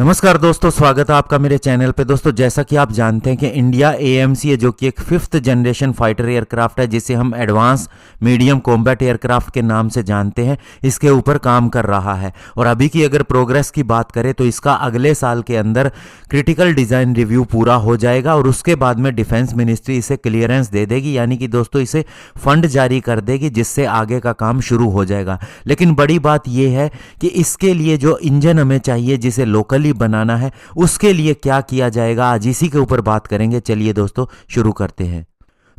नमस्कार दोस्तों, स्वागत है आपका मेरे चैनल पे। दोस्तों, जैसा कि आप जानते हैं कि इंडिया एएमसी है, जो कि एक 5th जनरेशन फाइटर एयरक्राफ्ट है, जिसे हम एडवांस मीडियम कॉम्बैट एयरक्राफ्ट के नाम से जानते हैं, इसके ऊपर काम कर रहा है। और अभी की अगर प्रोग्रेस की बात करें तो इसका अगले साल के अंदर क्रिटिकल डिज़ाइन रिव्यू पूरा हो जाएगा और उसके बाद में डिफेंस मिनिस्ट्री इसे क्लियरेंस दे देगी, यानी कि दोस्तों इसे फंड जारी कर देगी, जिससे आगे का काम शुरू हो जाएगा। लेकिन बड़ी बात यह है कि इसके लिए जो इंजन हमें चाहिए, जिसे लोकली बनाना है, उसके लिए क्या किया जाएगा, आज इसी के ऊपर बात करेंगे। चलिए दोस्तों शुरू करते हैं।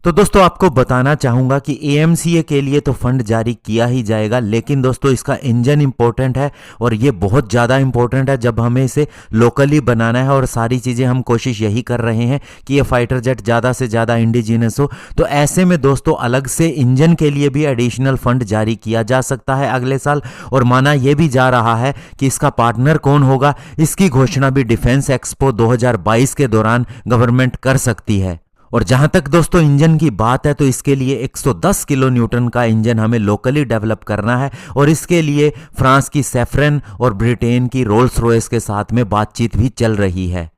तो दोस्तों, आपको बताना चाहूंगा कि एएमसीए के लिए तो फंड जारी किया ही जाएगा, लेकिन दोस्तों इसका इंजन इंपॉर्टेंट है और ये बहुत ज़्यादा इंपॉर्टेंट है जब हमें इसे लोकली बनाना है। और सारी चीज़ें हम कोशिश यही कर रहे हैं कि ये फाइटर जेट ज़्यादा से ज़्यादा इंडिजिनस हो। तो ऐसे में दोस्तों अलग से इंजन के लिए भी एडिशनल फंड जारी किया जा सकता है अगले साल। और माना यह भी जा रहा है कि इसका पार्टनर कौन होगा, इसकी घोषणा भी डिफेंस एक्सपो 2022 के दौरान गवर्नमेंट कर सकती है। और जहां तक दोस्तों इंजन की बात है, तो इसके लिए 110 किलो न्यूटन का इंजन हमें लोकली डेवलप करना है और इसके लिए फ्रांस की सैफ्रन और ब्रिटेन की रोल्स रॉयस के साथ में बातचीत भी चल रही है।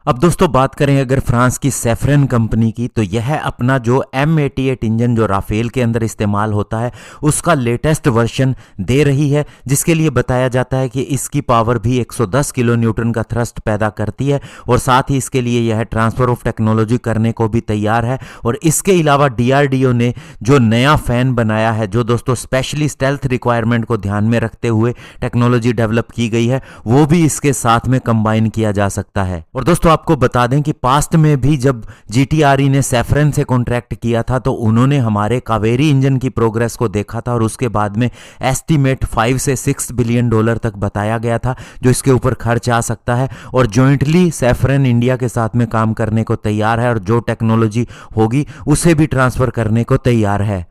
अब दोस्तों बात करें अगर फ्रांस की सैफ्रन कंपनी की, तो यह अपना जो M88 इंजन जो राफेल के अंदर इस्तेमाल होता है, उसका लेटेस्ट वर्जन दे रही है, जिसके लिए बताया जाता है कि इसकी पावर भी 110 किलो न्यूटन का थ्रस्ट पैदा करती है और साथ ही इसके लिए यह ट्रांसफर ऑफ टेक्नोलॉजी करने को भी तैयार है। और इसके अलावा DRDO ने जो नया फैन बनाया है, जो दोस्तों स्पेशली स्टेल्थ रिक्वायरमेंट को ध्यान में रखते हुए टेक्नोलॉजी डेवलप की गई है, वो भी इसके साथ में कंबाइन किया जा सकता है। और दोस्तों आपको बता दें कि पास्ट में भी जब GTRE ने सैफ्रन से कॉन्ट्रैक्ट किया था, तो उन्होंने हमारे कावेरी इंजन की प्रोग्रेस को देखा था और उसके बाद में एस्टीमेट 5 से 6 बिलियन डॉलर तक बताया गया था जो इसके ऊपर खर्च आ सकता है। और जॉइंटली सैफ्रन इंडिया के साथ में काम करने को तैयार है और जो टेक्नोलॉजी होगी उसे भी ट्रांसफर करने को तैयार है।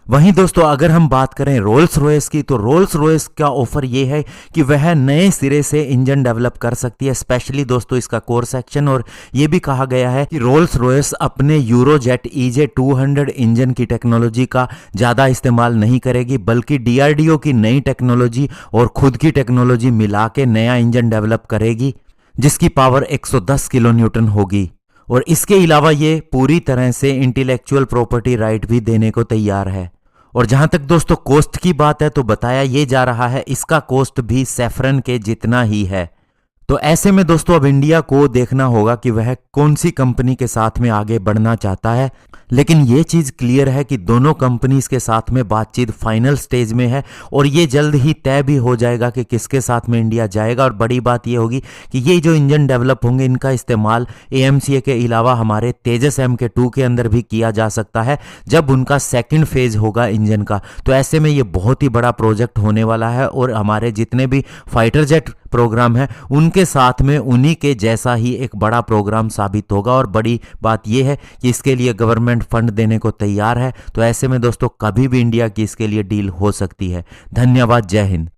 वहीं दोस्तों अगर हम बात करें रोल्स रॉयस की, तो रोल्स रॉयस का ऑफर यह है कि वह नए सिरे से इंजन डेवलप कर सकती है, स्पेशली दोस्तों इसका कोर सेक्शन। और यह भी कहा गया है कि रोल्स रॉयस अपने यूरोजेट EJ200 इंजन की टेक्नोलॉजी का ज़्यादा इस्तेमाल नहीं करेगी, बल्कि DRDO की नई टेक्नोलॉजी और खुद की टेक्नोलॉजी मिला के नया इंजन डेवलप करेगी, जिसकी पावर 110 किलो न्यूटन होगी। और इसके अलावा ये पूरी तरह से इंटेलेक्चुअल प्रॉपर्टी राइट भी देने को तैयार है। और जहां तक दोस्तों कॉस्ट की बात है, तो बताया ये जा रहा है इसका कॉस्ट भी सैफ्रन के जितना ही है। तो ऐसे में दोस्तों अब इंडिया को देखना होगा कि वह कौन सी कंपनी के साथ में आगे बढ़ना चाहता है। लेकिन ये चीज़ क्लियर है कि दोनों कंपनीज के साथ में बातचीत फाइनल स्टेज में है और ये जल्द ही तय भी हो जाएगा कि किसके साथ में इंडिया जाएगा। और बड़ी बात ये होगी कि ये जो इंजन डेवलप होंगे, इनका इस्तेमाल AMCA के अलावा हमारे तेजस MK2 के अंदर भी किया जा सकता है जब उनका सेकेंड फेज होगा इंजन का। तो ऐसे में ये बहुत ही बड़ा प्रोजेक्ट होने वाला है और हमारे जितने भी फाइटर जेट प्रोग्राम है उनके साथ में उन्हीं के जैसा ही एक बड़ा प्रोग्राम साबित होगा। और बड़ी बात यह है कि इसके लिए गवर्नमेंट फंड देने को तैयार है। तो ऐसे में दोस्तों कभी भी इंडिया की इसके लिए डील हो सकती है। धन्यवाद। जय हिंद।